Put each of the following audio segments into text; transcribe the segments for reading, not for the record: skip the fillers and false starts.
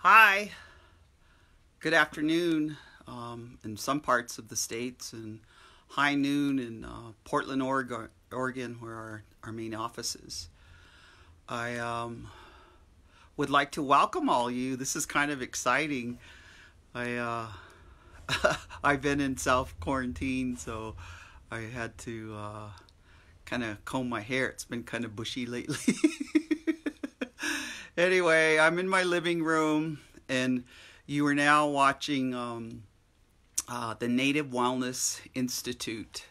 Hi, good afternoon in some parts of the States, and high noon in Portland, Oregon, where our main office is. I would like to welcome all you. This is kind of exciting. I've been in self-quarantine, so I had to kind of comb my hair. It's been kind of bushy lately. Anyway, I'm in my living room, and you are now watching the Native Wildness Institute.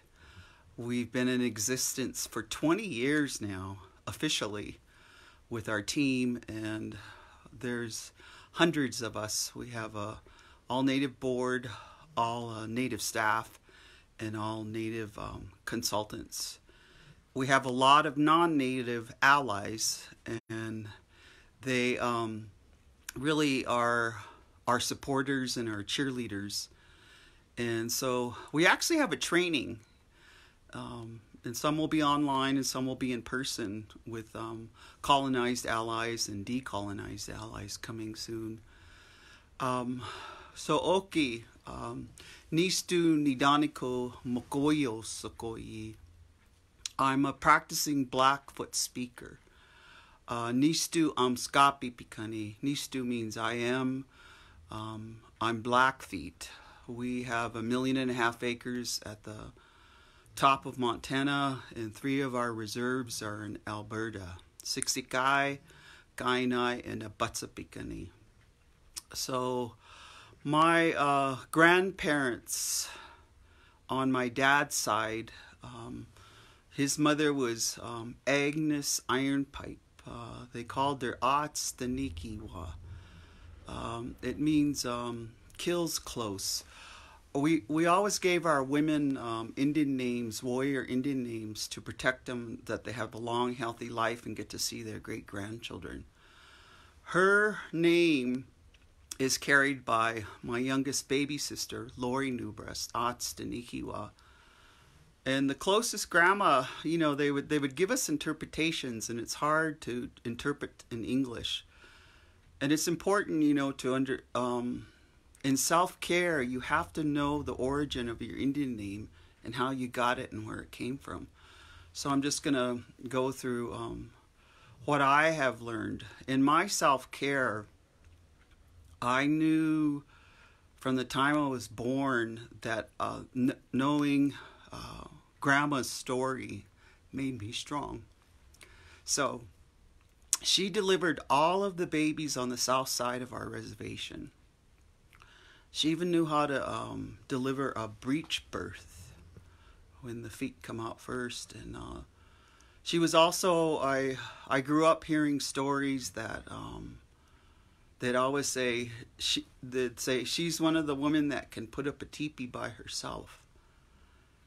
We've been in existence for 20 years now, officially, with our team, and there's hundreds of us. We have a all-native board, all native staff, and all native consultants. We have a lot of non-native allies, and they really are our supporters and our cheerleaders. And so we actually have a training, and some will be online and some will be in person with colonized allies and decolonized allies coming soon. So Oki, Nistu Nidaniko Mokoyo Sokoi. I'm a practicing Blackfoot speaker. Nistu Amskapi Pikani. Nistu means I am. I'm Blackfeet. We have 1.5 million acres at the top of Montana, and 3 of our reserves are in Alberta. Siksikai, Kainai, and Abatsapikani. So my grandparents on my dad's side, his mother was Agnes Ironpipe. They called her Ats the Nikiwa. It means kills close. We always gave our women Indian names, warrior Indian names, to protect them, that they have a long, healthy life and get to see their great-grandchildren. Her name is carried by my youngest baby sister, Lori Newbreast, Ats the Nikiwa. And the closest grandma, they would give us interpretations, and it's hard to interpret in English. And it's important, in self-care, you have to know the origin of your Indian name and how you got it and where it came from. So I'm just going to go through what I have learned. In my self-care, I knew from the time I was born that knowing Grandma's story made me strong. So she delivered all of the babies on the south side of our reservation. She even knew how to deliver a breech birth when the feet come out first. And she was also, I grew up hearing stories that they'd always say, she's one of the women that can put up a teepee by herself.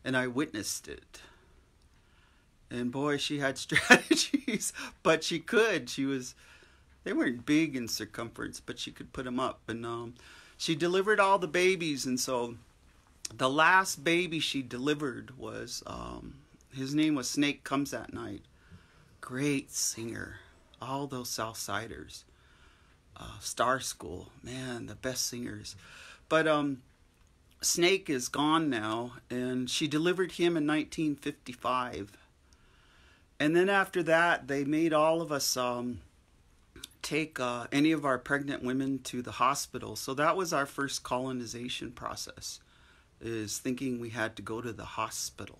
And I witnessed it. And boy, she had strategies, but she could. They weren't big in circumference, but she could put them up. And she delivered all the babies. And so the last baby she delivered was, his name was Snake Comes at Night. Great singer. All those Southsiders. Star School. Man, the best singers. But, Snake is gone now, and she delivered him in 1955. And then after that, they made all of us take any of our pregnant women to the hospital. So that was our first colonization process, is thinking we had to go to the hospital.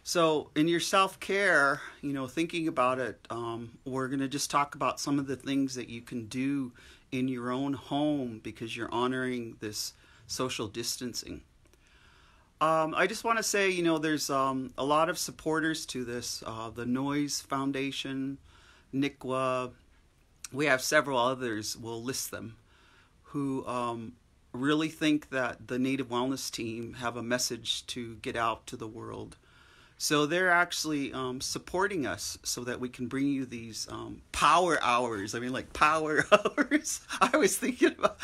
So in your self-care, thinking about it, we're going to just talk about some of the things that you can do in your own home because you're honoring this social distancing. I just want to say, there's a lot of supporters to this. The Noise Foundation, NICWA, we have several others, we'll list them, who really think that the Native Wellness team have a message to get out to the world. So they're actually supporting us so that we can bring you these power hours. I mean, like power hours. I was thinking about,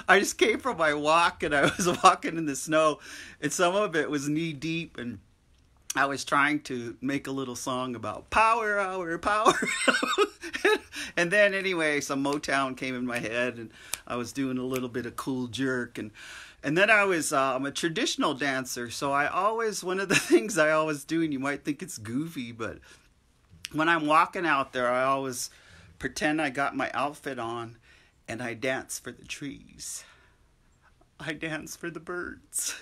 I just came from my walk, and I was walking in the snow, and some of it was knee deep, and I was trying to make a little song about power hour, power hour. And then anyway, some Motown came in my head, and I was doing a little bit of Cool Jerk. And then I'm a traditional dancer. So one of the things I always do, and you might think it's goofy, but when I'm walking out there, I always pretend I got my outfit on, and I dance for the trees. I dance for the birds.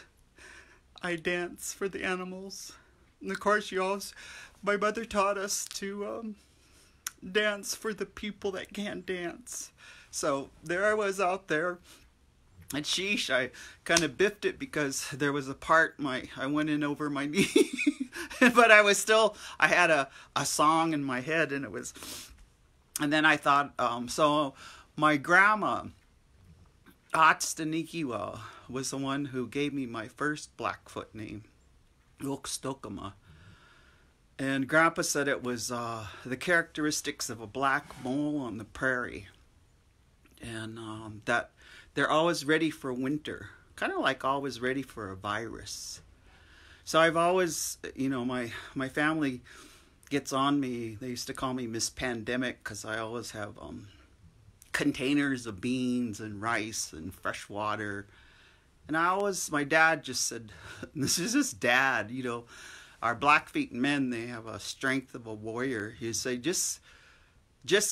I dance for the animals. And of course, my mother taught us to dance for the people that can't dance. So there I was out there, and sheesh, I kind of biffed it because there was a part I went in over my knee, but I had a song in my head, and then I thought, so my grandma, Atstanikiwa, was the one who gave me my first Blackfoot name, Ukstokama. And Grandpa said it was the characteristics of a black mole on the prairie. And that they're always ready for winter. Kind of like always ready for a virus. So I've always, my family gets on me. They used to call me Miss Pandemic because I always have containers of beans and rice and fresh water. And my dad just said, this is just dad, our Blackfeet men, they have a strength of a warrior. You say, just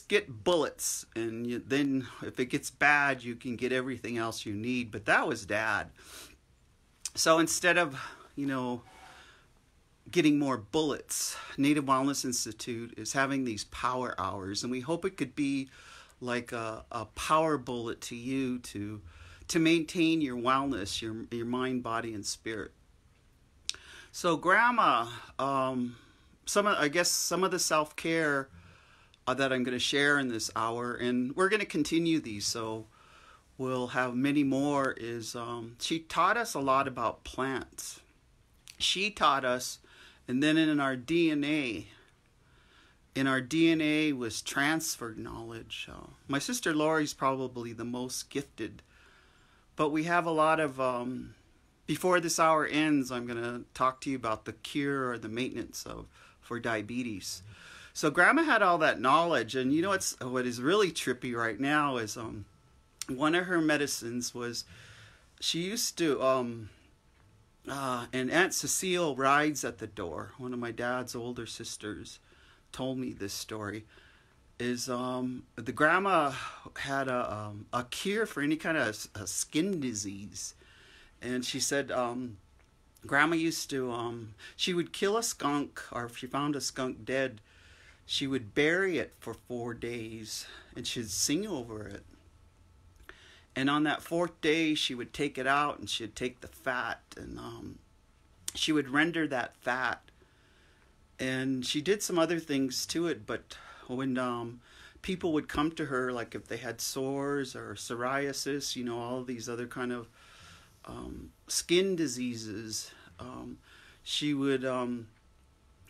get bullets, and then if it gets bad, you can get everything else you need. But that was dad. So instead of, getting more bullets, Native Wildness Institute is having these power hours, and we hope it could be like a power bullet to you to maintain your wellness, your mind, body, and spirit. So Grandma, some of the self-care that I'm going to share in this hour, and we're going to continue these, so we'll have many more, is she taught us a lot about plants. She taught us, and then in our DNA was transferred knowledge. My sister Lori's probably the most gifted, but we have a lot of, before this hour ends, I'm going to talk to you about the cure or the maintenance for diabetes. So Grandma had all that knowledge, and what is really trippy right now is one of her medicines was, she used to, and Aunt Cecile rides at the door, one of my dad's older sisters told me this story, is the grandma had a cure for any kind of skin disease. And she said Grandma used to, she would kill a skunk, or if she found a skunk dead, she would bury it for 4 days, and she'd sing over it. And on that 4th day, she would take it out, and she'd take the fat, and she would render that fat. And she did some other things to it, but when people would come to her, like if they had sores or psoriasis, all these other kind of skin diseases, she would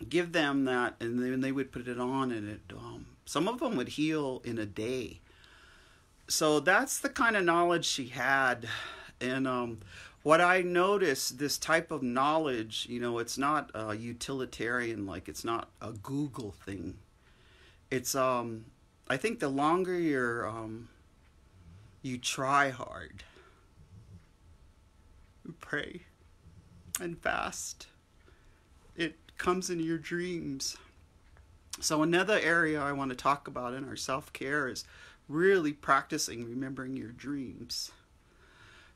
give them that, and then they would put it on, and some of them would heal in a day. So that's the kind of knowledge she had. And what I noticed, this type of knowledge, it's not utilitarian, like it's not a Google thing. It's I think the longer you try hard, pray and fast, it comes into your dreams. So another area I want to talk about in our self-care is really practicing remembering your dreams.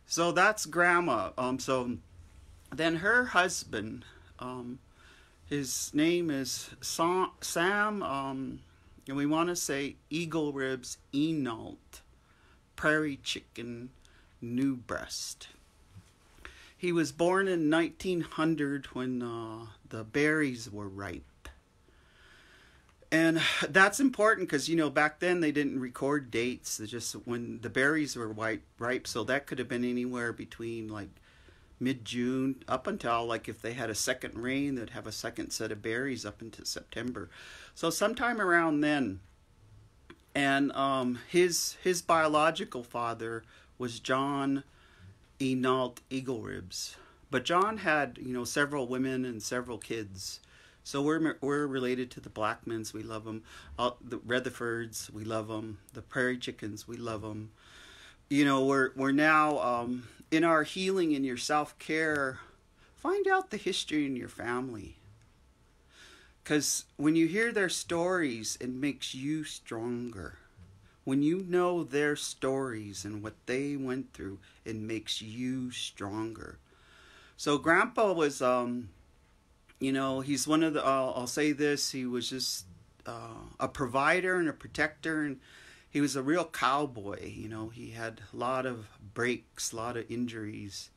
So that's Grandma. So then her husband, his name is Sam, and we want to say Eagle Ribs Enault, Prairie Chicken, New Breast. He was born in 1900 when the berries were ripe. And that's important because, back then they didn't record dates. It's just when the berries were ripe. So that could have been anywhere between like mid-June up until, like, if they had a second rain, they'd have a second set of berries up into September. So sometime around then. And his biological father was John Enault Eagle Ribs. But John had, several women and several kids. So we're related to the Blackmans. We love them. The Rutherfords, we love them. The Prairie Chickens, we love them. We're now in our healing, in your self-care. Find out the history in your family. Because when you hear their stories, it makes you stronger. When you know their stories and what they went through, it makes you stronger. So Grandpa was, he's one of the, I'll say this, he was just a provider and a protector, and he was a real cowboy. He had a lot of breaks, a lot of injuries.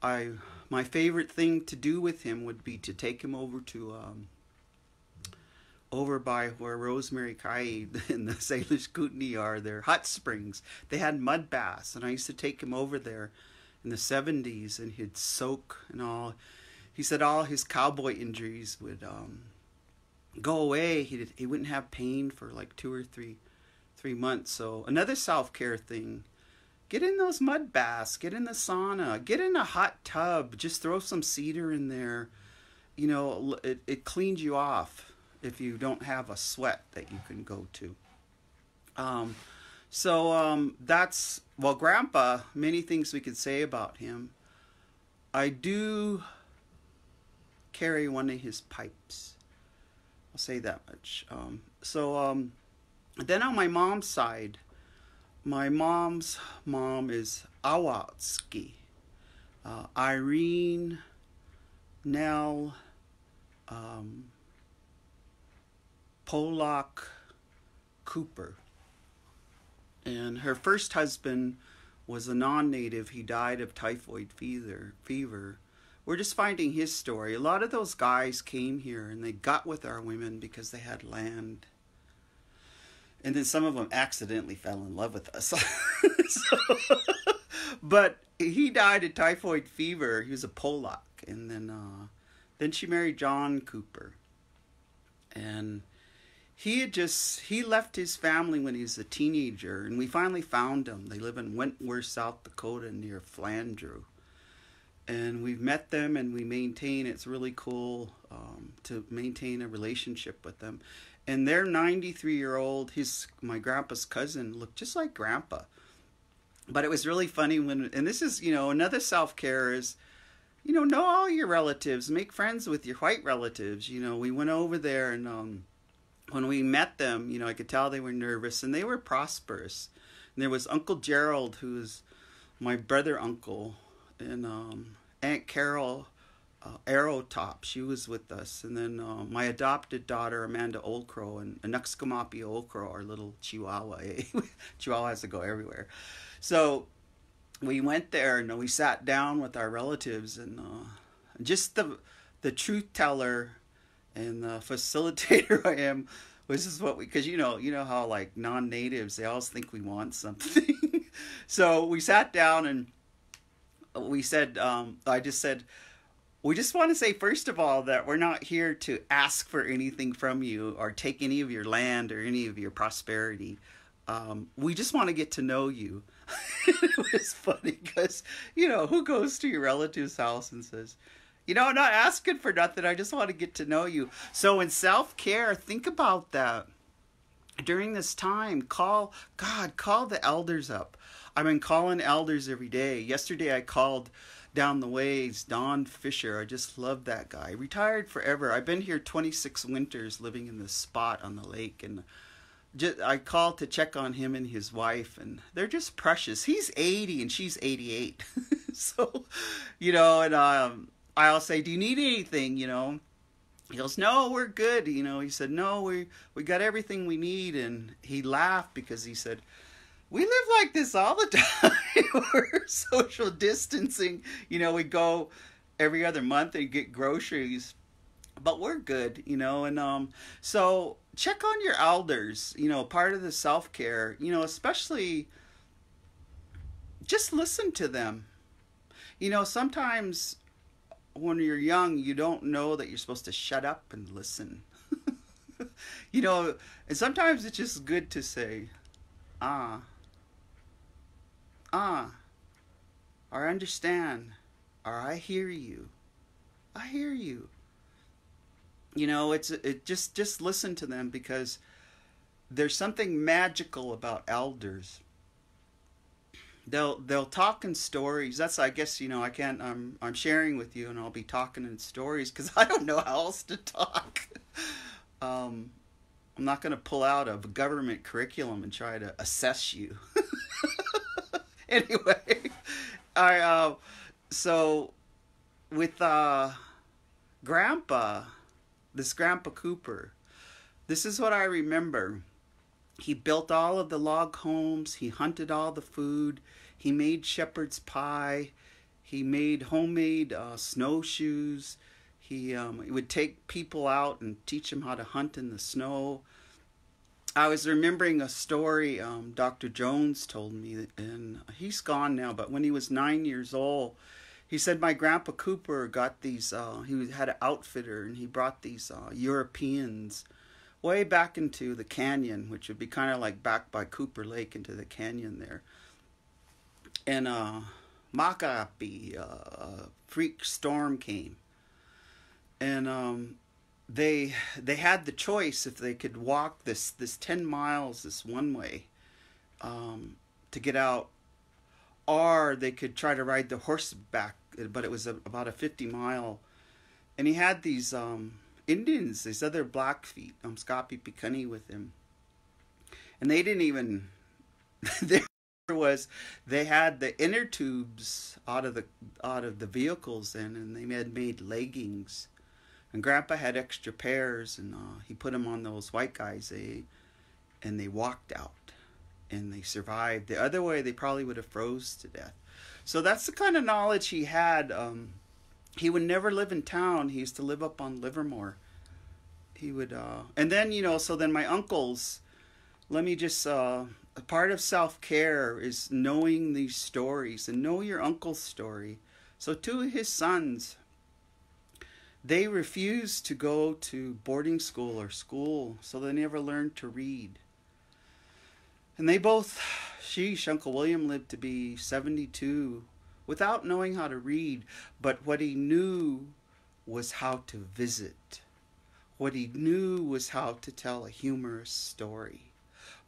My favorite thing to do with him would be to take him over to, over by where Rosemary Kai and the Salish Kootenai are, their hot springs. They had mud baths, and I used to take him over there in the 70s, and he'd soak and all. He said all his cowboy injuries would go away. He wouldn't have pain for like 2 or 3 months. So another self-care thing, get in those mud baths, get in the sauna, get in a hot tub, just throw some cedar in there. It cleans you off if you don't have a sweat that you can go to. That's, well, Grandpa, many things we could say about him. I do carry one of his pipes. I'll say that much. Then on my mom's side, my mom's mom is Awatsky. Irene, Nell, Pollock, Cooper. And her first husband was a non-native. He died of typhoid fever. We're just finding his story. A lot of those guys came here and they got with our women because they had land. And then some of them accidentally fell in love with us. But he died of typhoid fever. He was a Pollock. And then she married John Cooper. And he left his family when he was a teenager, and we finally found them. They live in Wentworth, South Dakota, near Flandreau. And we've met them, and we maintain, it's really cool to maintain a relationship with them. And their 93-year-old, my grandpa's cousin, looked just like Grandpa. But it was really funny and this is, another self-care is, know all your relatives, make friends with your white relatives. We went over there, and when we met them, I could tell they were nervous, and they were prosperous. And there was Uncle Gerald, who was my brother uncle, and Aunt Carol Arrowtop, she was with us. And then my adopted daughter, Amanda Oldcrow, and Anuxkamapi Oldcrow, our little Chihuahua. Chihuahua has to go everywhere. So we went there, and we sat down with our relatives, and just the truth teller and the facilitator I am, this is what because you know how like non-natives, they always think we want something. So we sat down and we said, I just said, we just want to say, first of all, that we're not here to ask for anything from you or take any of your land or any of your prosperity. We just want to get to know you. It was funny because, who goes to your relative's house and says, I'm not asking for nothing. I just want to get to know you. So in self-care, think about that. During this time, call the elders up. I've been calling elders every day. Yesterday I called down the ways Don Fisher. I just love that guy. Retired forever. I've been here 26 winters living in this spot on the lake. And I called to check on him and his wife. And they're just precious. He's 80 and she's 88. So, and I'll say, do you need anything, He goes, no, we're good. He said, no, we got everything we need. And he laughed because he said, we live like this all the time. We're social distancing. We go every other month and get groceries. But we're good, And so check on your elders, part of the self-care, especially just listen to them. Sometimes when you're young, you don't know that you're supposed to shut up and listen. And sometimes it's just good to say, or understand. or I hear you. I hear you. You know, just listen to them, because there's something magical about elders. They'll talk in stories. That's, I guess, you know, I can't, I'm sharing with you, and I'll be talking in stories because I don't know how else to talk. I'm not going to pull out of a government curriculum and try to assess you. Anyway, so with Grandpa, this Grandpa Cooper, this is what I remember. He built all of the log homes. He hunted all the food. He made shepherd's pie. He made homemade snowshoes. He would take people out and teach them how to hunt in the snow. I was remembering a story Dr. Jones told me, and he's gone now, but when he was 9 years old, he said my Grandpa Cooper got these, he had an outfitter, and he brought these Europeans way back into the canyon, which would be kind of like back by Cooper Lake into the canyon there. And Makapi, freak storm came. And they had the choice if they could walk this 10 miles this one way to get out, or they could try to ride the horseback, but it was about a 50-mile. And he had these Indians, these other Blackfeet, Scoppy Picanny with him. And they didn't even, they had the inner tubes out of the vehicles then, and they had made leggings. And Grandpa had extra pairs, and he put them on those white guys, and they walked out, and they survived. The other way, they probably would have froze to death. So that's the kind of knowledge he had. He would never live in town. He used to live up on Livermore. He would, and then, you know, so then my uncles, let me just, a part of self-care is knowing these stories, and know your uncle's story. So two of his sons, they refused to go to boarding school or school, so they never learned to read. And they both, Uncle William lived to be 72 without knowing how to read, but what he knew was how to visit. What he knew was how to tell a humorous story.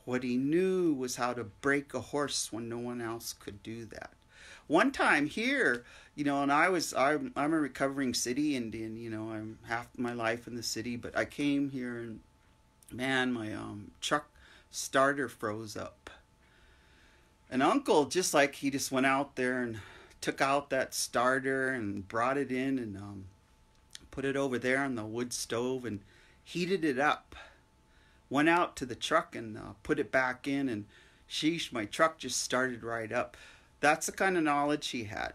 What he knew was how to break a horse when no one else could do that. One time here, you know, and I'm a recovering city Indian, you know, I'm half my life in the city, but I came here and, man, my truck starter froze up. And Uncle, just like, he just went out there and took out that starter and brought it in and put it over there on the wood stove and heated it up. Went out to the truck and put it back in, and sheesh, my truck just started right up. That's the kind of knowledge he had.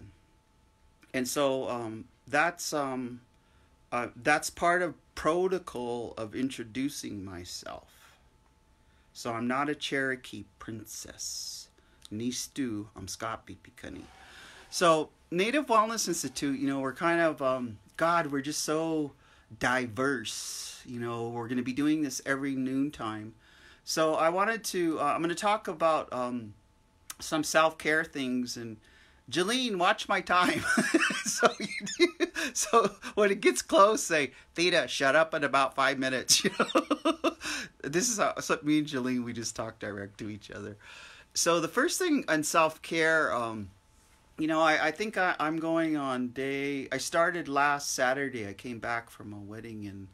And so that's part of protocol of introducing myself. So I'm not a Cherokee princess. Nistu, I'm Scoppy Picanny. So Native Wellness Institute, you know, we're kind of, God, we're just so diverse. You know, we're going to be doing this every noontime. So I wanted to, I'm going to talk about some self-care things. And Jolene, watch my time. So when it gets close, say, Theda, shut up in about 5 minutes. You know? This is how, so me and Jolene, we just talk direct to each other. So the first thing on self-care, you know, I think I'm going on I started last Saturday. I came back from a wedding, and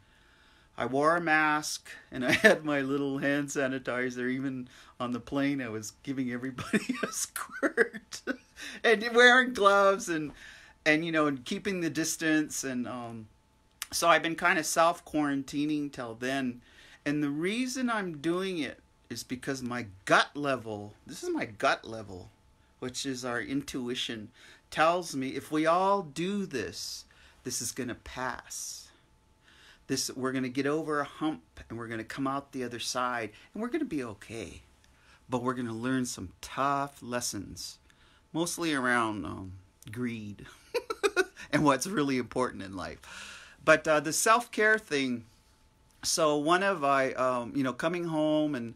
I wore a mask, and I had my little hand sanitizer. Even on the plane, I was giving everybody a squirt. And wearing gloves, and you know, and keeping the distance. And so I've been kind of self-quarantining till then. And the reason I'm doing it is because my gut level, this is my gut level, which is our intuition, tells me if we all do this, this is going to pass. We're going to get over a hump, and we're going to come out the other side, and we're going to be okay. But we're going to learn some tough lessons, mostly around greed and what's really important in life. But the self-care thing, so one of you know, coming home, and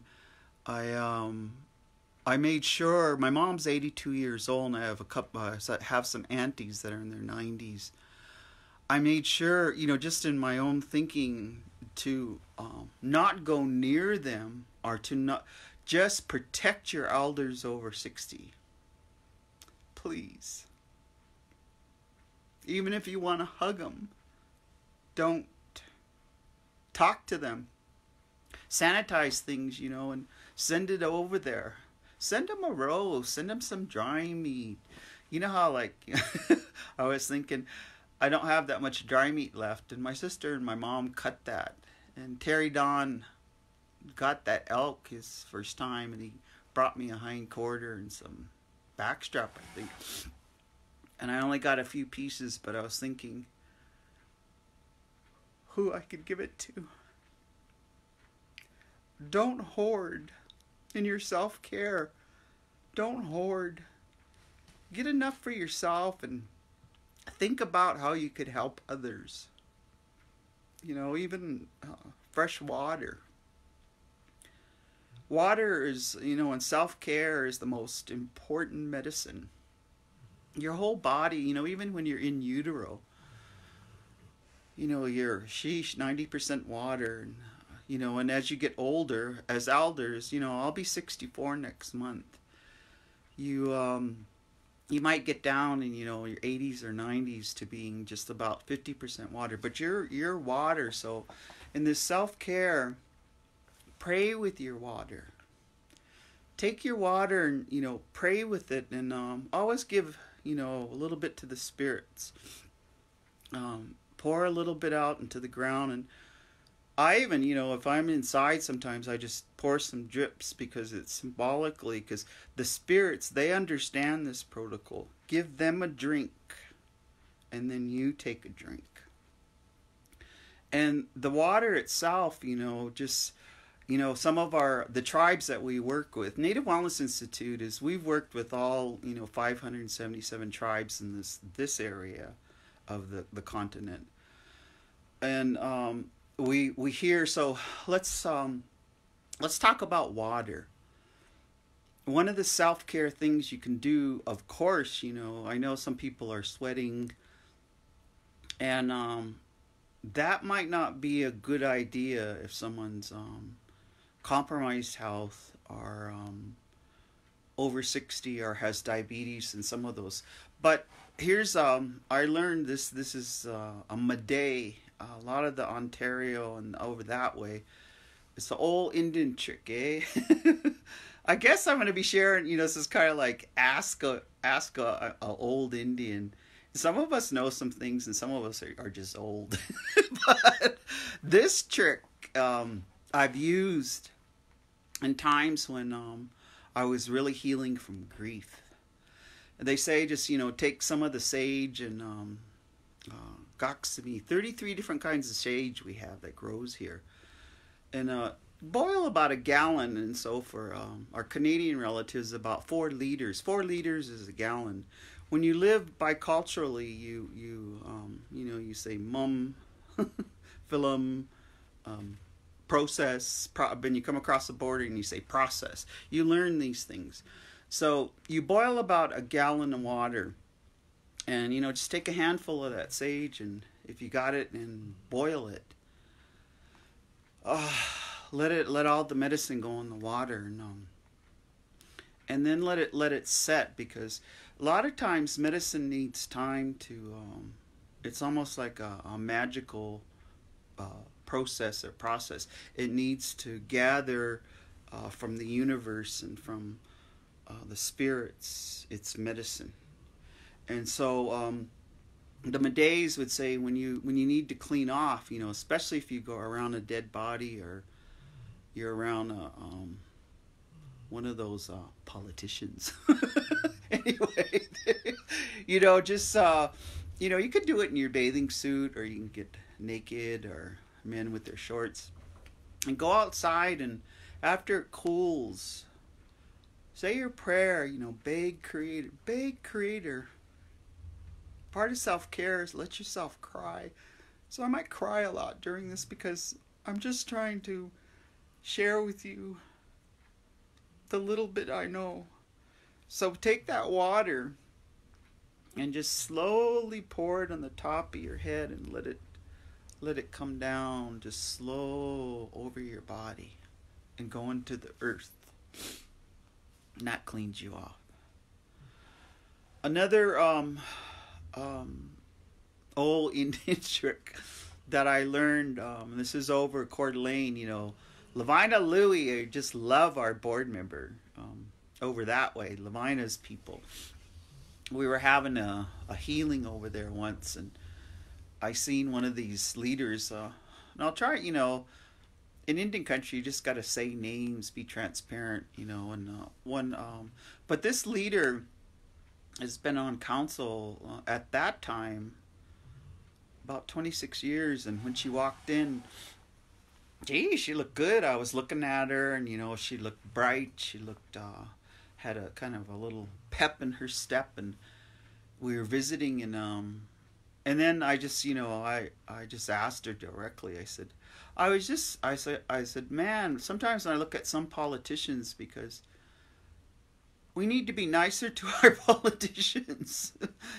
I I made sure, my mom's 82 years old, and I have a couple, have some aunties that are in their 90s. I made sure, just in my own thinking, to not go near them, or to not just protect your elders over 60. Please. Even if you want to hug them, don't. Talk to them. Sanitize things, and send it over there. Send them a rose. Send them some dry meat. You know how, like, I was thinking, I don't have that much dry meat left, and my sister and my mom cut that. And Terry Don got that elk his first time, and he brought me a hind quarter and some backstrap, I think. And I only got a few pieces, but I was thinking who I could give it to. Don't hoard in your self-care. Don't hoard. Get enough for yourself and think about how you could help others. Even fresh water. Water is, and self-care is the most important medicine. Your whole body, even when you're in utero, you're 90% water. And as you get older, as elders, I'll be 64 next month. You might get down in, your 80s or 90s to being just about 50% water. But you're water, so in this self-care, pray with your water. Take your water and, pray with it, and always give, a little bit to the spirits. Pour a little bit out into the ground. And I even, if I'm inside, sometimes I just pour some drips, because it's symbolically, because the spirits, they understand this protocol. Give them a drink, and then you take a drink. And the water itself, just, some of the tribes that we work with, Native Wildness Institute we've worked with all, 577 tribes in this area of the continent. And we hear, so let's talk about water. One of the self-care things you can do, of course, I know some people are sweating, and that might not be a good idea if someone's compromised health, or over 60, or has diabetes and some of those. But here's I learned this is a Maday. A lot of the Ontario and over that way, it's the old Indian trick, eh? I guess I'm going to be sharing, this is kind of like ask a old Indian. Some of us know some things, and some of us are just old. But this trick I've used in times when I was really healing from grief. They say just, take some of the sage and gossamer, 33 different kinds of sage we have that grows here. And boil about a gallon, and so for our Canadian relatives, about 4 liters. 4 liters is a gallon. When you live biculturally, you say mum, film, process, when you come across the border and you say process. You learn these things. So you boil about a gallon of water, and just take a handful of that sage, and if you got it, and boil it. Let all the medicine go in the water, and then let it set, because a lot of times medicine needs time to. It's almost like a magical process. It needs to gather from the universe and from the spirits. It's medicine. And so the Madays would say when you need to clean off, especially if you go around a dead body, or you're around one of those politicians. Anyway, just you could do it in your bathing suit, or you can get naked, or men with their shorts, and go outside, and after it cools, say your prayer. Beg Creator. Part of self-care is let yourself cry. So I might cry a lot during this, because I'm just trying to share with you the little bit I know. So take that water and just slowly pour it on the top of your head and let it come down just slow over your body and go into the earth. And that cleans you off. Another old Indian trick that I learned, this is over Coeur d'Alene, Lavina Louie, I just love our board member over that way, Lavina's people. We were having a healing over there once, and I seen one of these leaders, and I'll try, in Indian country, you just got to say names, be transparent, but this leader has been on council at that time about 26 years, and when she walked in, gee, she looked good. I was looking at her, and she looked bright. She looked had a kind of a little pep in her step, and we were visiting, and then I just I just asked her directly. I said, man, sometimes when I look at some politicians, because we need to be nicer to our politicians,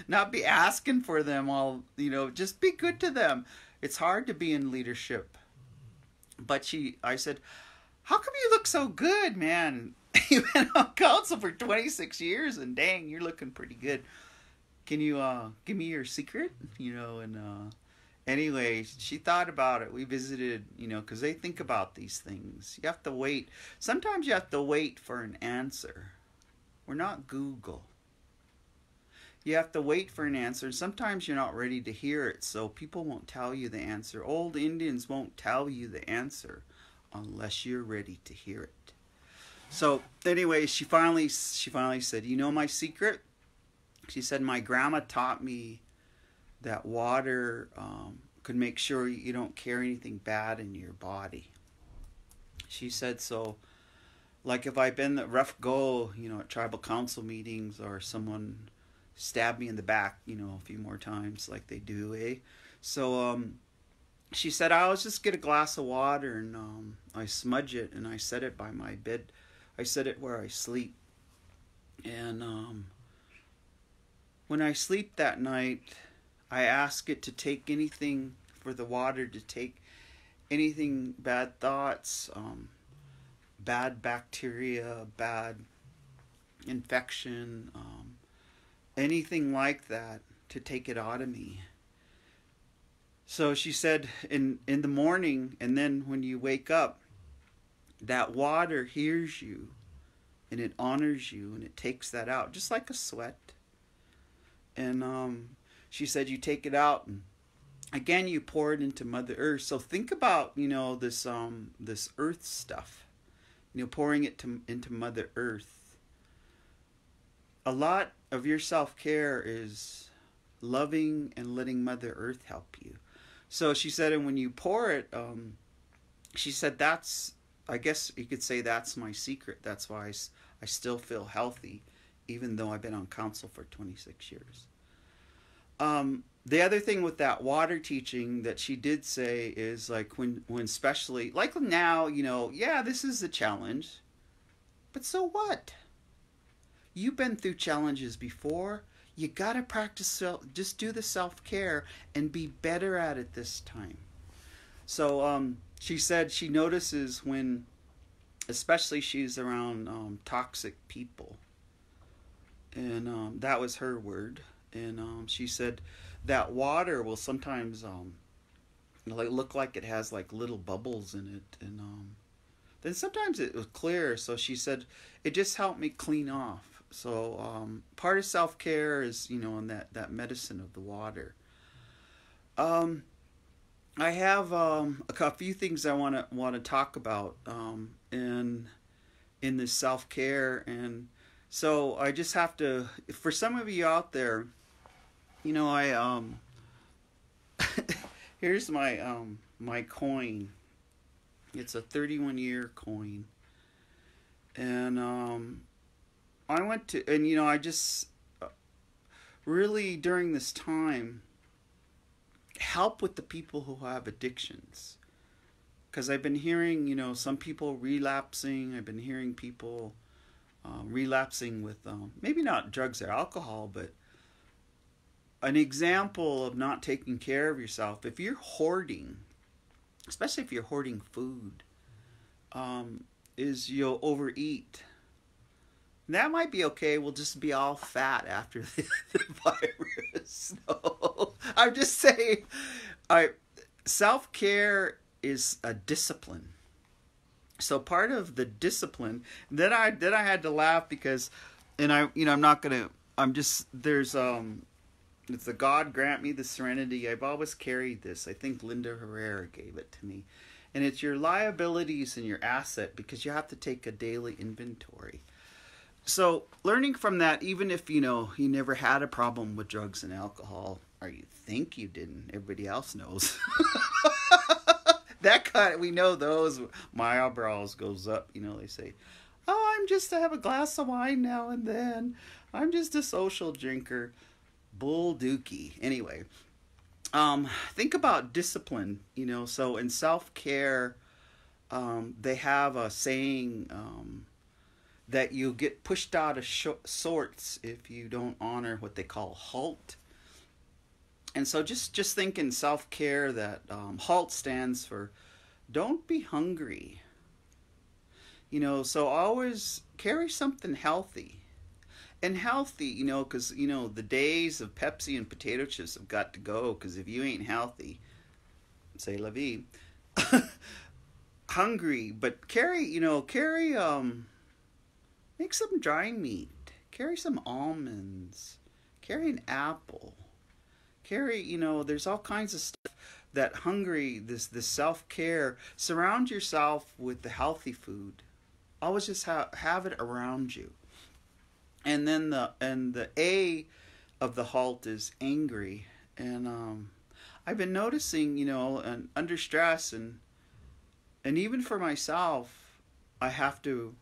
not be asking for them all, just be good to them. It's hard to be in leadership. But I said, how come you look so good, man? You've been on council for 26 years, and dang, you're looking pretty good. Can you give me your secret? Anyway, she thought about it. We visited, because they think about these things. You have to wait. Sometimes you have to wait for an answer. We're not Google. You have to wait for an answer. Sometimes you're not ready to hear it, so people won't tell you the answer. Old Indians won't tell you the answer unless you're ready to hear it. So anyway, she finally said, my secret? She said, my grandma taught me that water could make sure you don't carry anything bad in your body. She said, so like if I've been the rough go, at tribal council meetings, or someone stabbed me in the back, a few more times like they do, eh? So she said, I'll just get a glass of water, and I smudge it, and I set it by my bed. I set it where I sleep. And when I sleep that night, I ask it to take anything, for the water to take anything, bad thoughts, bad bacteria, bad infection, anything like that, to take it out of me. So she said, in the morning, and then when you wake up, that water hears you, and it honors you, and it takes that out, just like a sweat. And she said, you take it out, and again you pour it into Mother Earth. So think about this earth stuff, pouring it into Mother Earth. A lot of your self-care is loving and letting Mother Earth help you. So she said, and when you pour it, she said, I guess you could say that's my secret. That's why I still feel healthy, even though I've been on council for 26 years. The other thing with that water teaching that she did say is, like, when especially, like now, yeah, this is a challenge, but so what? You've been through challenges before. You got to practice, just do the self-care and be better at it this time. So she said she notices when, especially she's around toxic people. And that was her word. And she said that water will sometimes look like it has like little bubbles in it. And then sometimes it was clear. So she said it just helped me clean off. So part of self-care is, in that medicine of the water. I have a few things I want to talk about in this self-care, and so I just have to, for some of you out there, I here's my my coin. It's a 31-year coin, and I went to, and I just really during this time help with the people who have addictions, because I've been hearing some people relapsing. I've been hearing people relapsing with maybe not drugs or alcohol, but an example of not taking care of yourself. If you're hoarding, especially if you're hoarding food, is you'll overeat. That might be okay. We'll just be all fat after the virus. No, I'm just saying. Self-care is a discipline. So part of the discipline, then I had to laugh because, and I'm not gonna. I'm just there's It's the God grant me the serenity. I've always carried this. I think Linda Herrera gave it to me. And it's your liabilities and your asset, because you have to take a daily inventory. So learning from that, even if you never had a problem with drugs and alcohol, or you think you didn't, everybody else knows. That kind we know those. My eyebrows goes up. They say, "Oh, I'm just to have a glass of wine now and then. I'm just a social drinker." Bull dookie. Anyway, think about discipline. So in self-care, they have a saying that you get pushed out of sorts if you don't honor what they call halt. And so just think in self-care that HALT stands for don't be hungry. So always carry something healthy. And healthy, because, the days of Pepsi and potato chips have got to go, because if you ain't healthy, say la vie, hungry, but carry, make some dry meat, carry some almonds, carry an apple. Carry, there's all kinds of stuff that hungry, this self-care. Surround yourself with the healthy food. Always just have it around you. And then the A of the HALT is angry. And I've been noticing, and under stress and even for myself, I have to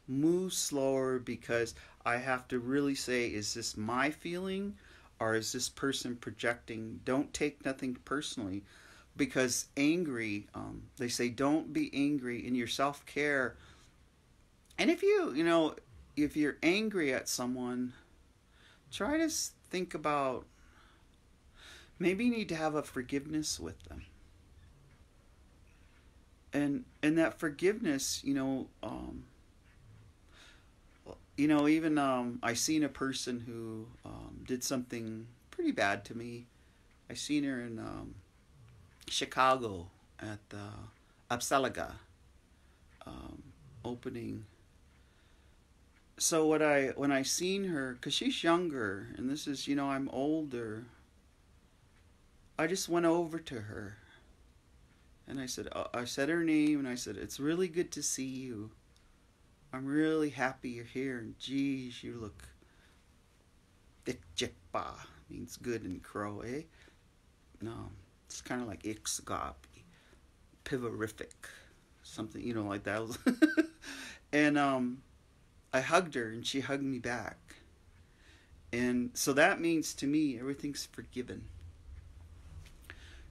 move slower, because I have to really say, is this my feeling? Or is this person projecting? Don't take nothing personally, because angry, they say don't be angry in your self-care. And if if you're angry at someone, try to think about maybe you need to have a forgiveness with them. And that forgiveness, even I seen a person who did something pretty bad to me. I seen her in Chicago at the Absalaga opening. So when I seen her, because she's younger, and this is, I'm older, I just went over to her. And I said her name, and I said, "It's really good to see you. I'm really happy you're here, and geez, you look ikjekpa," means good in Crow, eh? No, it's kind of like ixgapi, pivorific, something, like that. And I hugged her, and she hugged me back. And so that means to me, everything's forgiven.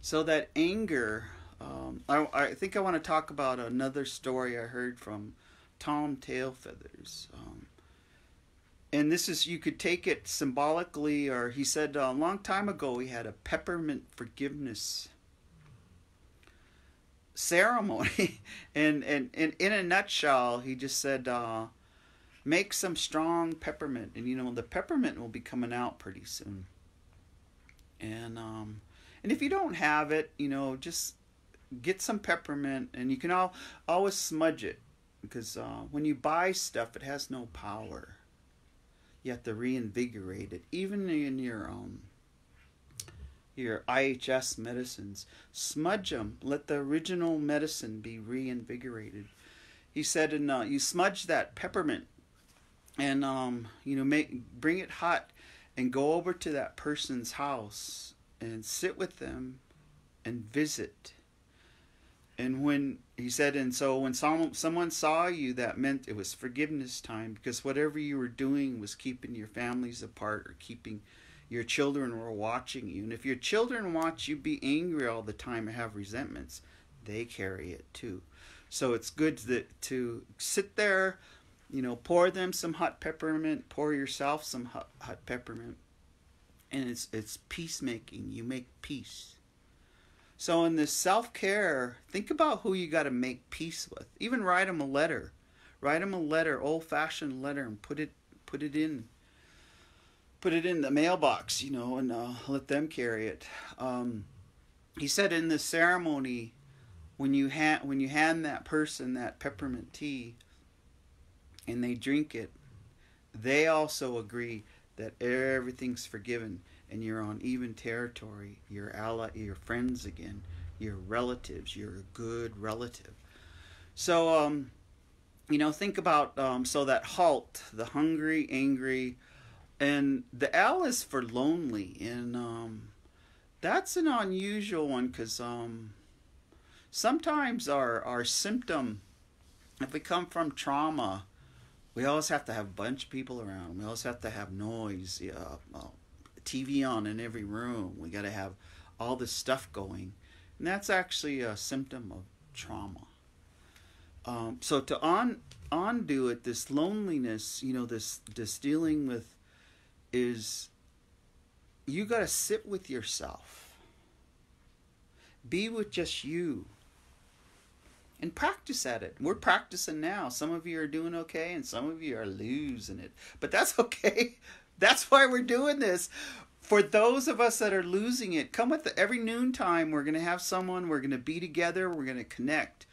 So that anger, I think I want to talk about another story I heard from Tom Tailfeathers. And this is, you could take it symbolically, or he said a long time ago he had a peppermint forgiveness ceremony. and in a nutshell, he just said, make some strong peppermint. And the peppermint will be coming out pretty soon. And if you don't have it, just get some peppermint, and you can always smudge it. Because when you buy stuff, it has no power. You have to reinvigorate it. Even in your IHS medicines, smudge them. Let the original medicine be reinvigorated. He said, and you smudge that peppermint, and bring it hot, and go over to that person's house and sit with them and visit. And when he said, and so when someone saw you, that meant it was forgiveness time, because whatever you were doing was keeping your families apart, or keeping your children were watching you. And if your children watch you be angry all the time and have resentments, they carry it too. So it's good to sit there, pour them some hot peppermint, pour yourself some hot peppermint, and it's peacemaking. You make peace. So in this self-care, think about who you got to make peace with. Even write them a letter. Write them a letter, old-fashioned letter, and put it in the mailbox, and let them carry it. He said in the ceremony, when you hand that person that peppermint tea, and they drink it, they also agree that everything's forgiven and you're on even territory. You're you're friends again. You're relatives. You're a good relative. So, think about so that halt, the hungry, angry, and the L is for lonely, and that's an unusual one because sometimes our symptom, if we come from trauma, we always have to have a bunch of people around. We always have to have noise, TV on in every room. We got to have all this stuff going. And that's actually a symptom of trauma. So to undo it, this loneliness, this dealing with, is you got to sit with yourself. Be with just you. And practice at it. We're practicing now. Some of you are doing okay, and some of you are losing it. But that's okay. That's why we're doing this. For those of us that are losing it, come with every noontime. We're going to have someone. We're going to be together. We're going to connect.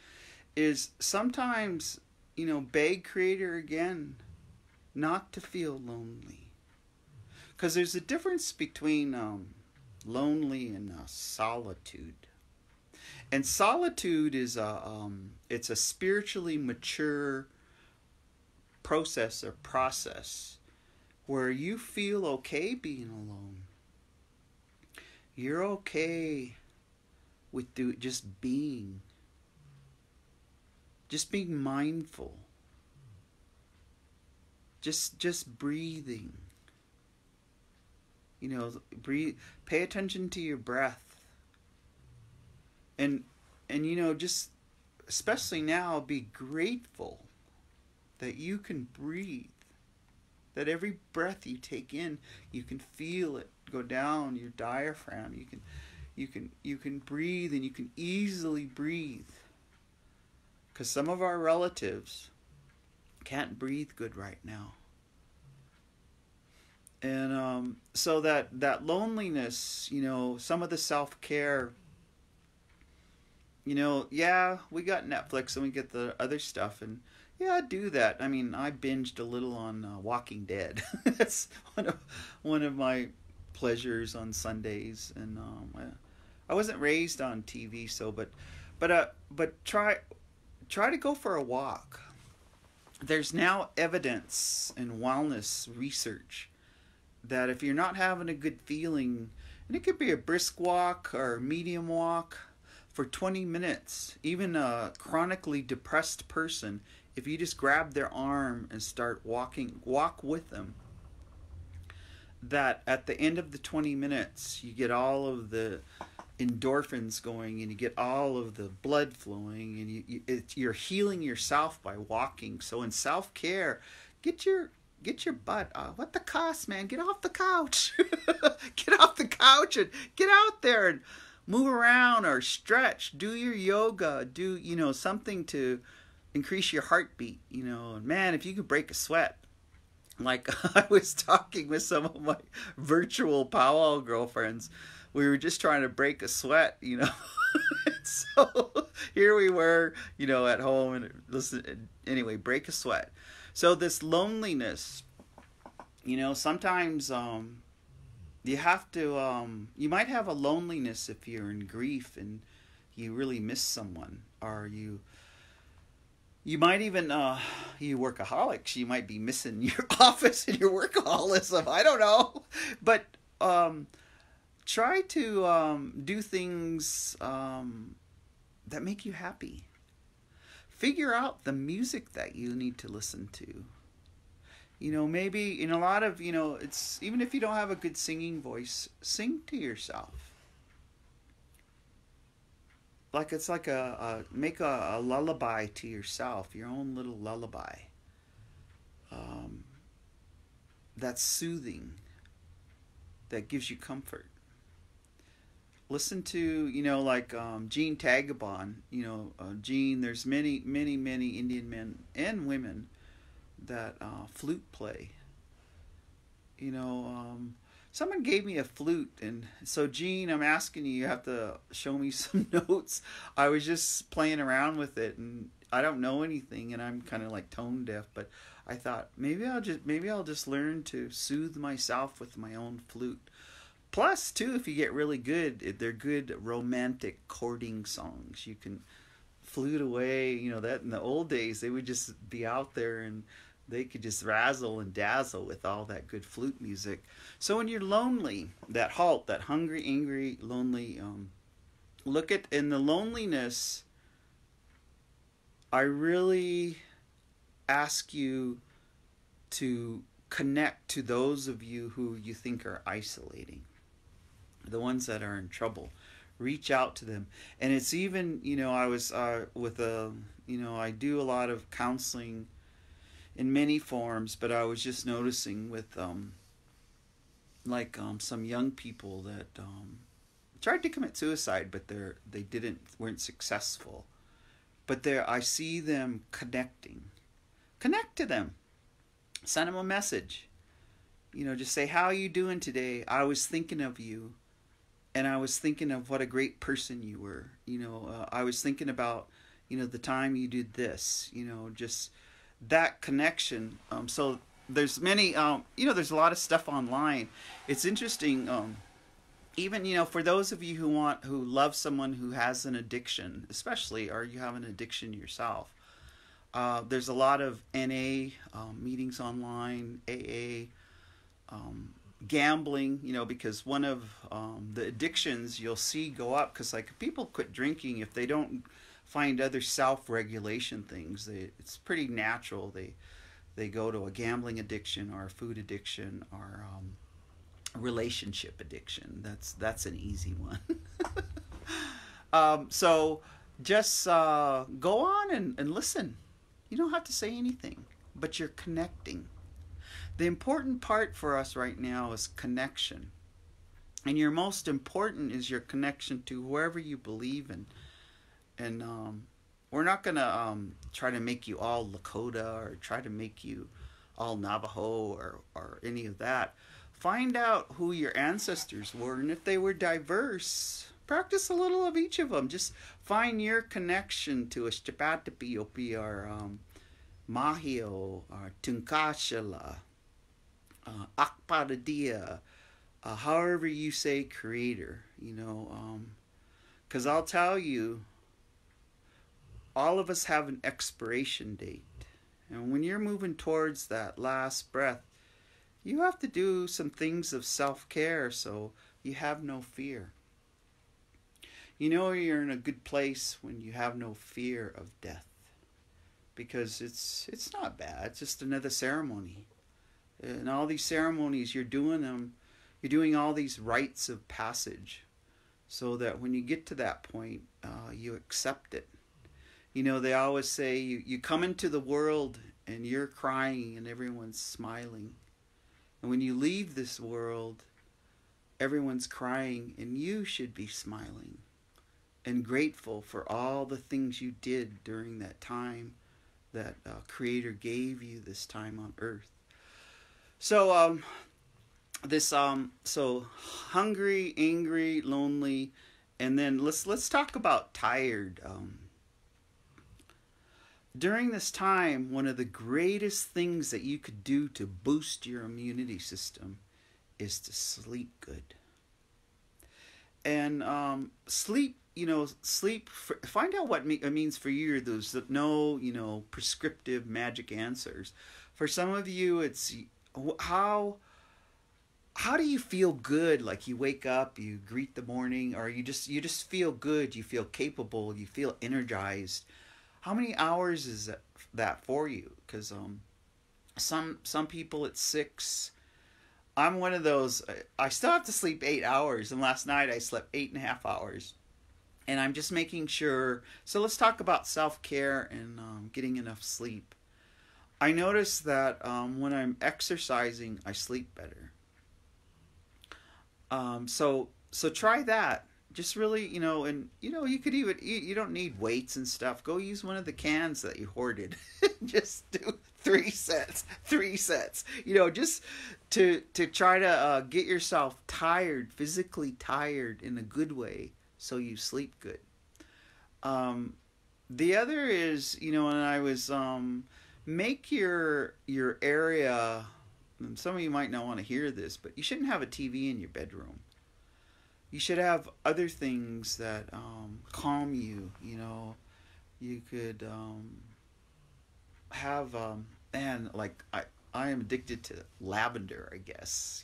Is sometimes, beg Creator again not to feel lonely. Because there's a difference between lonely and solitude. And solitude is it's a spiritually mature process where you feel okay being alone. You're okay with just being mindful, just breathing. Breathe. Pay attention to your breath. And just especially now, be grateful that you can breathe. That every breath you take in, you can feel it go down your diaphragm. You can breathe, and you can easily breathe. Because some of our relatives can't breathe good right now. And so that loneliness, some of the self-care, we got Netflix and we get the other stuff, and I do that. I mean, I binged a little on Walking Dead. That's one of my pleasures on Sundays, and I wasn't raised on TV, so but try to go for a walk. There's now evidence in wellness research that if you're not having a good feeling, and it could be a brisk walk or a medium walk, for 20 minutes, even a chronically depressed person, if you just grab their arm and start walk with them, that at the end of the 20 minutes, you get all of the endorphins going, and you get all of the blood flowing, and you're healing yourself by walking. So in self-care, get your butt. What the cost, man? Get off the couch. Get off the couch and get out there and move around or stretch. Do your yoga. Do something to increase your heartbeat. Man, if you could break a sweat. Like I was talking with some of my virtual powwow girlfriends. We were just trying to break a sweat, So here we were, at home and listen. Anyway, break a sweat. So this loneliness, sometimes you have to, you might have a loneliness if you're in grief and you really miss someone, or you might even, you workaholics, you might be missing your office and your workaholism. I don't know. But try to do things that make you happy. Figure out the music that you need to listen to. Maybe in a lot of, it's, even if you don't have a good singing voice, sing to yourself. Like it's like make a lullaby to yourself, your own little lullaby. that's soothing, that gives you comfort. Listen to, like Gene Tagabon. Gene, there's many, many, many Indian men and women that flute play. Someone gave me a flute, and so Gene, I'm asking you have to show me some notes. I was just playing around with it, and I don't know anything, and I'm kind of like tone deaf, but I thought maybe I'll just learn to soothe myself with my own flute. Plus, too, if you get really good, they're good romantic courting songs. You can flute away, that in the old days, they would just be out there and they could just razzle and dazzle with all that good flute music. So when you're lonely, that hungry, angry, lonely, look at, in the loneliness, I really ask you to connect to those of you who you think are isolating. The ones that are in trouble, reach out to them. And it's even, I was with I do a lot of counseling in many forms, but I was just noticing with some young people that tried to commit suicide, but they weren't successful. But I see them connecting. Connect to them. Send them a message. Just say, how are you doing today? I was thinking of you. And I was thinking of what a great person you were. I was thinking about, the time you did this. Just that connection. So there's many, there's a lot of stuff online. It's interesting. Even, for those of you who love someone who has an addiction, especially, or you have an addiction yourself. There's a lot of NA meetings online, AA, gambling, because one of the addictions you'll see go up, because people quit drinking if they don't find other self-regulation things. It's pretty natural. They go to a gambling addiction or a food addiction or a relationship addiction. That's an easy one. So just go on and listen. You don't have to say anything, but you're connecting. The important part for us right now is connection. And your most important is your connection to whoever you believe in. And we're not going to try to make you all Lakota or try to make you all Navajo or any of that. Find out who your ancestors were, and if they were diverse, practice a little of each of them. Just find your connection to a Shapatapi or Mahio or Tunkashala. Akpadadia, however you say creator, because I'll tell you, all of us have an expiration date. And when you're moving towards that last breath, you have to do some things of self-care so you have no fear. You're in a good place when you have no fear of death, because it's not bad. It's just another ceremony. And all these ceremonies, you're doing all these rites of passage so that when you get to that point, you accept it. They always say you come into the world and you're crying and everyone's smiling. And when you leave this world, everyone's crying and you should be smiling and grateful for all the things you did during that time that Creator gave you this time on earth. So so hungry, angry, lonely, and then let's talk about tired. During this time, one of the greatest things that you could do to boost your immunity system is to sleep good. And sleep, find out what it means for you. There's no, prescriptive magic answers. For some of you, it's how do you feel good? Like you wake up, you greet the morning, or you just feel good, you feel capable, you feel energized. How many hours is that for you? Because some people it's 6. I'm one of those. I still have to sleep 8 hours, and last night I slept 8.5 hours. And I'm just making sure. So let's talk about self-care and getting enough sleep. I notice that when I'm exercising, I sleep better. So try that. Just really, and you could even you don't need weights and stuff. Go use one of the cans that you hoarded. Just do 3 sets, 3 sets. Just to try to get yourself tired, physically tired in a good way, so you sleep good. Um, the other is, when I was make your area. And some of you might not want to hear this, but you shouldn't have a TV in your bedroom. You should have other things that calm you. You could have and like I am addicted to lavender, I guess.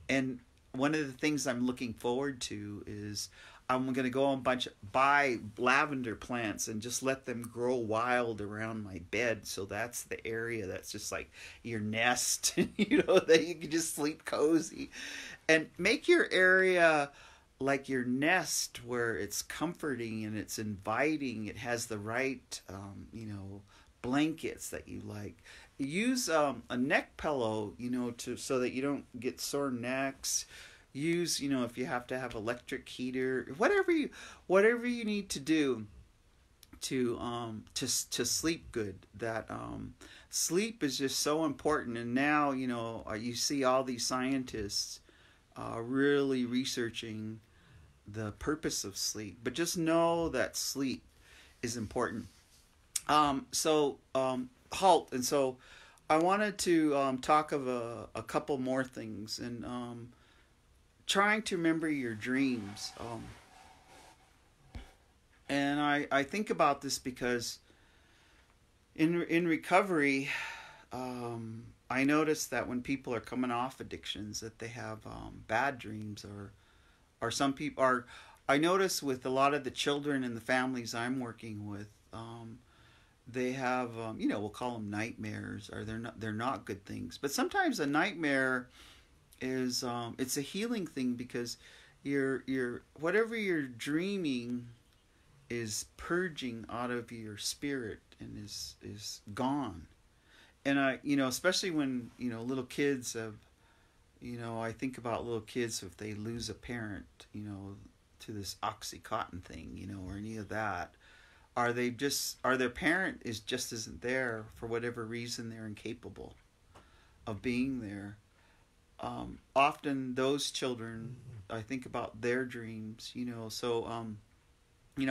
And one of the things I'm looking forward to is I'm gonna go and buy lavender plants and just let them grow wild around my bed. So that's the area that's just like your nest, that you can just sleep cozy, and make your area like your nest where it's comforting and it's inviting. It has the right, blankets that you like. Use a neck pillow, to so that you don't get sore necks. Use, if you have to have electric heater, whatever you need to do to sleep good. That sleep is just so important. And now you see all these scientists really researching the purpose of sleep. But just know that sleep is important. Halt. And so I wanted to talk of a couple more things, and trying to remember your dreams. And I think about this because in recovery, I notice that when people are coming off addictions, that they have bad dreams, or some people are. I notice with a lot of the children and the families I'm working with, they have we'll call them nightmares, or they're not good things. But sometimes a nightmare is it's a healing thing, because you're whatever you're dreaming is purging out of your spirit and is gone. And especially when little kids have, I think about little kids, if they lose a parent, to this Oxycontin thing, or any of that, are their parent just isn't there for whatever reason, they're incapable of being there. Often those children, I think about their dreams, so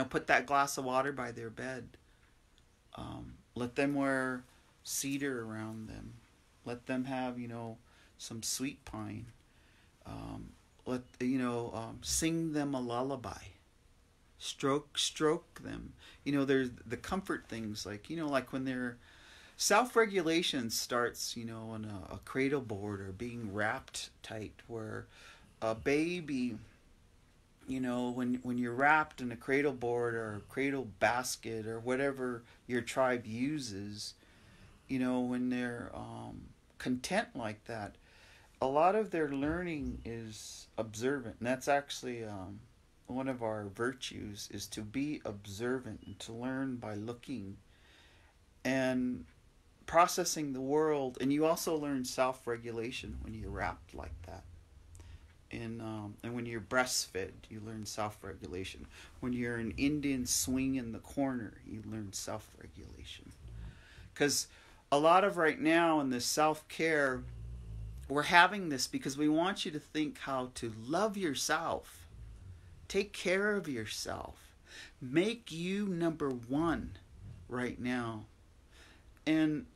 put that glass of water by their bed. Let them wear cedar around them. Let them have, some sweet pine. Sing them a lullaby. Stroke them. There's the comfort things, like when they're self-regulation starts, on a cradle board, or being wrapped tight, where a baby, when you're wrapped in a cradle board or a cradle basket, or whatever your tribe uses, when they're content like that, a lot of their learning is observant. And that's actually one of our virtues, is to be observant and to learn by looking and processing the world. And you also learn self-regulation when you're wrapped like that. And when you're breastfed, you learn self-regulation. When you're an Indian swing in the corner, you learn self-regulation. Because a lot of right now in this self-care, we're having this because we want you to think how to love yourself. Take care of yourself. Make you number one right now. And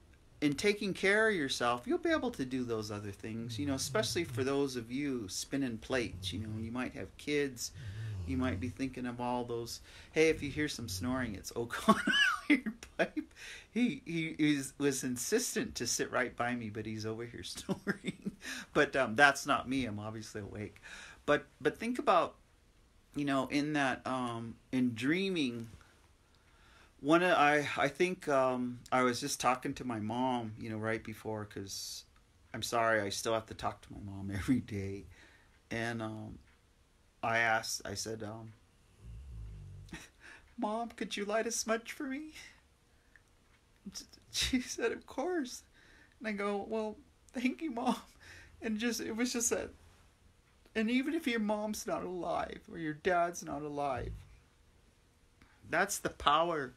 in taking care of yourself, you'll be able to do those other things, especially for those of you spinning plates. You might have kids. You might be thinking of all those. Hey, if you hear some snoring, it's O'Connell, your pipe. He was insistent to sit right by me, but he's over here snoring. But that's not me. I'm obviously awake. But think about, in that in dreaming. I think I was just talking to my mom, right before, because I'm sorry, I still have to talk to my mom every day. And I said, Mom, could you light a smudge for me? She said, of course. And I go, well, thank you, Mom. And it was just that. And even if your mom's not alive or your dad's not alive, that's the power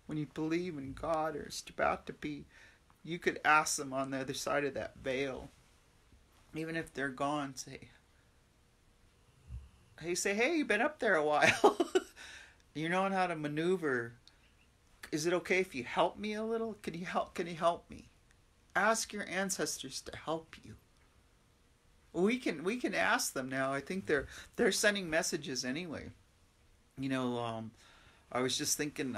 when you believe in God or it's about to be. You could ask them on the other side of that veil. Even if they're gone, say, hey, you've been up there a while. You're knowing how to maneuver. Is it okay if you help me a little? Can you help me? Ask your ancestors to help you. We can ask them now. I think they're sending messages anyway. I was just thinking,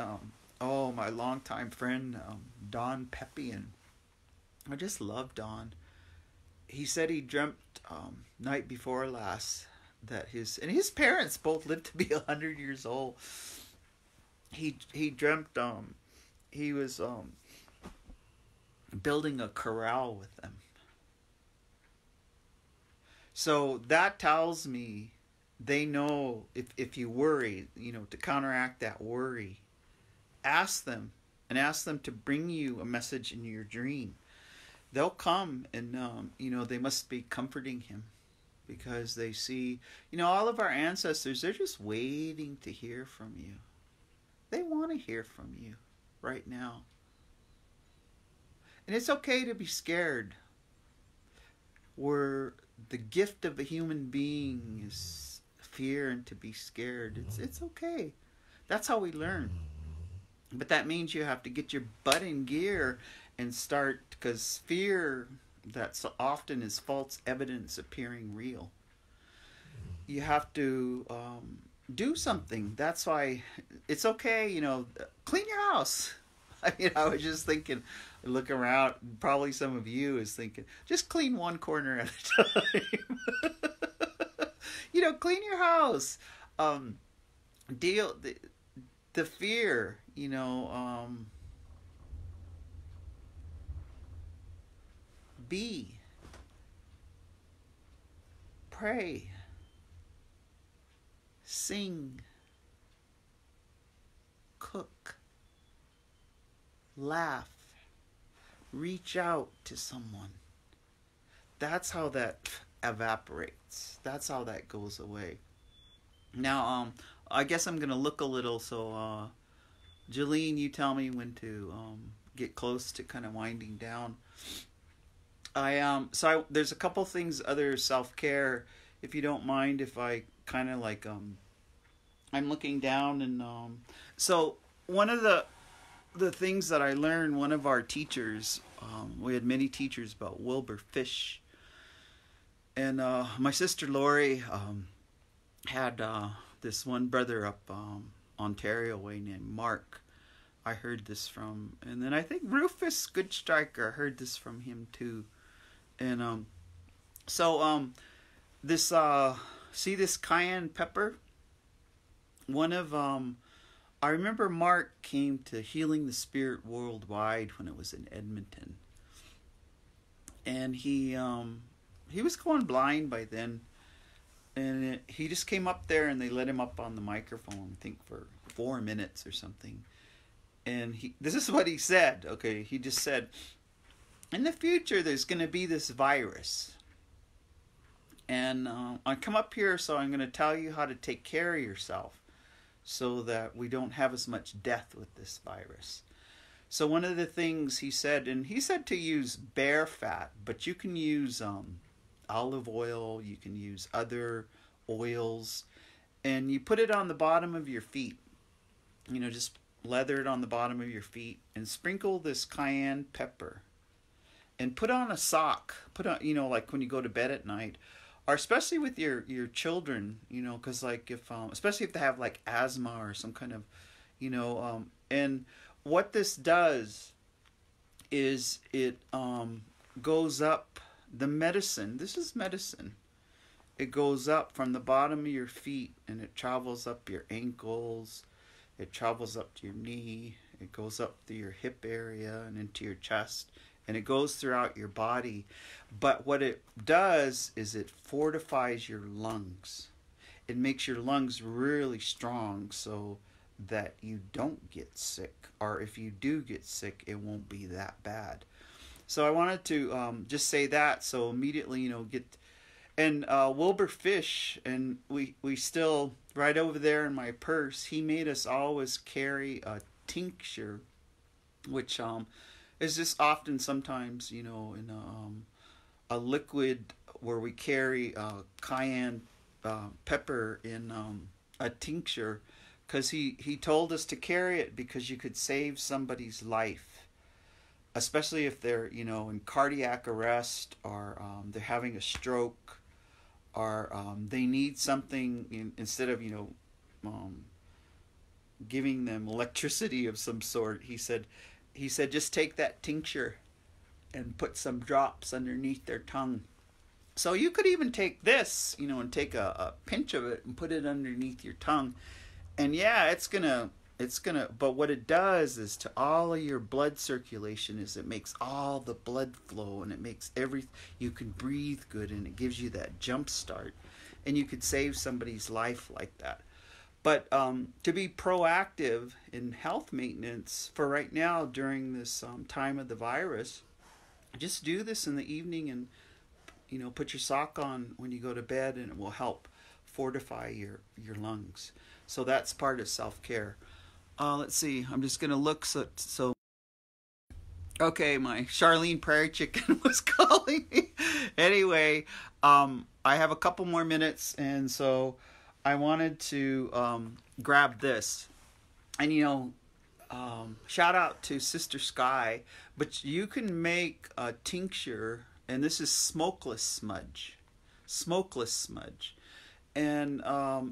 my longtime friend, Don Peppian. I just love Don. He said he dreamt night before last that his parents both lived to be 100 years old. He dreamt he was building a corral with them. So that tells me they know if you worry, to counteract that worry, ask them to bring you a message in your dream. They'll come and, they must be comforting him because they see, all of our ancestors, they're just waiting to hear from you. They want to hear from you right now. And it's okay to be scared. The gift of a human being is fear and to be scared. It's okay. That's how we learn. But that means you have to get your butt in gear and start, because fear, that so often is false evidence appearing real. You have to do something. That's why it's okay, clean your house. I was just thinking, look around, probably some of you is thinking, just clean one corner at a time. Clean your house. Deal the fear, pray, sing, cook, laugh, reach out to someone. That's how that evaporates. That's how that goes away. Now, I guess I'm going to look a little, so Jolene, you tell me when to get close to kind of winding down. There's a couple things, other self-care, if you don't mind, if I kind of like, I'm looking down and, so one of the things that I learned, one of our teachers, we had many teachers about Wilbur Fish, and my sister Lori had this one brother up Ontario way named Mark. I heard this from, and then I think Rufus Goodstriker, I heard this from him too. And this see this cayenne pepper? One of I remember Mark came to Healing the Spirit Worldwide when it was in Edmonton. And he was going blind by then. And he just came up there and they let him up on the microphone, I think for 4 minutes or something. And this is what he said. Okay, he just said, in the future there's going to be this virus. And I come up here, so I'm going to tell you how to take care of yourself so that we don't have as much death with this virus. So one of the things he said, and he said to use bear fat, but you can use olive oil, you can use other oils, and you put it on the bottom of your feet. Just leather it on the bottom of your feet and sprinkle this cayenne pepper and put on a sock. Put on, like when you go to bed at night, or especially with your children, because like if, especially if they have like asthma or some kind of, and what this does is it goes up the medicine. This is medicine. It goes up from the bottom of your feet and it travels up your ankles. It travels up to your knee. It goes up to your hip area and into your chest. And it goes throughout your body. But what it does is it fortifies your lungs. It makes your lungs really strong. So that you don't get sick, or if you do get sick, it won't be that bad. So I wanted to just say that, so immediately, get. And Wilbur Fish, and we still, right over there in my purse, he made us always carry a tincture, which is just often sometimes, in a liquid, where we carry cayenne pepper in a tincture, because he told us to carry it because you could save somebody's life, especially if they're, in cardiac arrest, or they're having a stroke, or they need something instead of, giving them electricity of some sort. He said just take that tincture and put some drops underneath their tongue. So you could even take this, and take a pinch of it and put it underneath your tongue. And yeah, it's gonna, but what it does is to all of your blood circulation is it makes all the blood flow, and it makes you can breathe good, and it gives you that jump start, and you could save somebody's life like that. But to be proactive in health maintenance for right now during this time of the virus, just do this in the evening, and put your sock on when you go to bed, and it will help fortify your lungs. So that's part of self-care. Let's see. I'm just gonna look. So. Okay, my Charlene Prairie Chicken was calling me. Anyway, I have a couple more minutes, and so I wanted to grab this. And shout out to Sister Sky. But you can make a tincture, and this is smokeless smudge. Smokeless smudge. And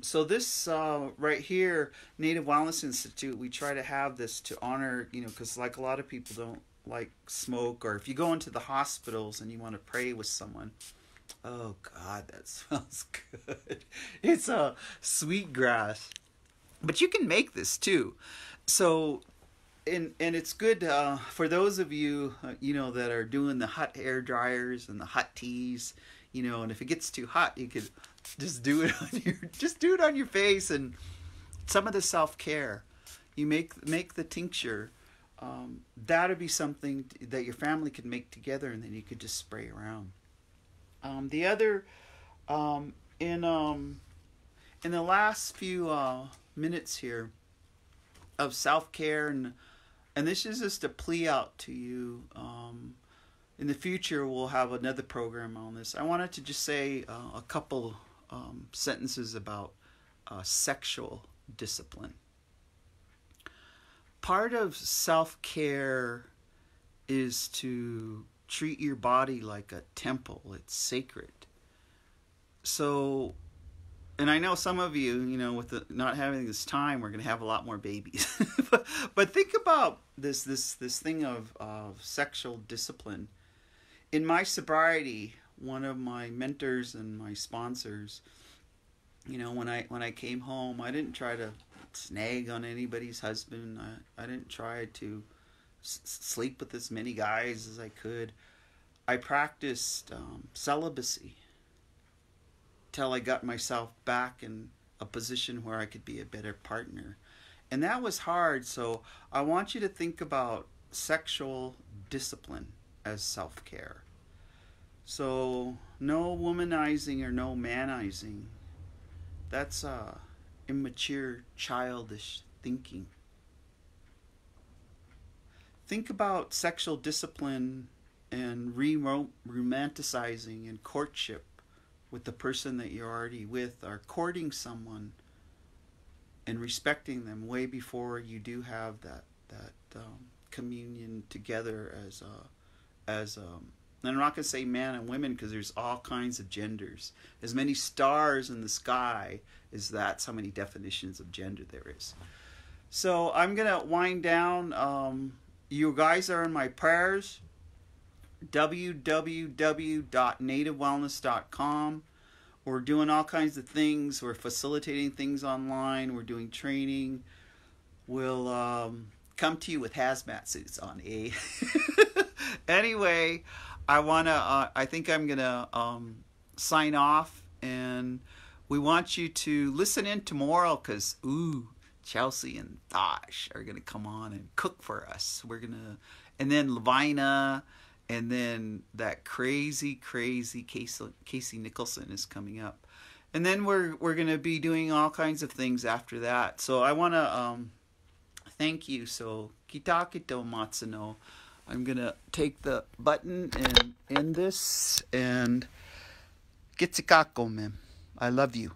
so this right here, Native Wildness Institute, we try to have this to honor, because like a lot of people don't like smoke, or if you go into the hospitals and you want to pray with someone, oh God, that smells good. It's a sweet grass, but you can make this too. So, and it's good for those of you, that are doing the hot air dryers and the hot teas, and if it gets too hot, you could just do it on your face. And some of the self-care, you make the tincture. That would be something that your family could make together, and then you could just spray around. The other, in the last few minutes here of self-care, and this is just a plea out to you. In the future, we'll have another program on this. I wanted to just say a couple sentences about sexual discipline. Part of self-care is to treat your body like a temple. It's sacred. So, and I know some of you, with not having this time, we're going to have a lot more babies. but think about this thing of sexual discipline. In my sobriety, one of my mentors and my sponsors, when I came home, I didn't try to snag on anybody's husband. I didn't try to sleep with as many guys as I could. I practiced celibacy till I got myself back in a position where I could be a better partner. And that was hard, so I want you to think about sexual discipline as self-care. So no womanizing or no manizing. That's immature, childish thinking. Think about sexual discipline and romanticizing and courtship with the person that you're already with, or courting someone and respecting them way before you do have that communion together as and I'm not going to say man and women, because there's all kinds of genders. As many stars in the sky as that's how many definitions of gender there is. So I'm going to wind down. You guys are in my prayers. www.nativewellness.com. We're doing all kinds of things. We're facilitating things online. We're doing training. We'll come to you with hazmat suits on. Anyway, I think I'm gonna sign off, and we want you to listen in tomorrow, because Chelsea and Thosh are gonna come on and cook for us. And then Lavina, and then that crazy Casey Nicholson is coming up, and then we're gonna be doing all kinds of things after that. So I wanna thank you. So kitakito matsuno. I'm gonna take the button and end this, and gitsikako, mem. I love you.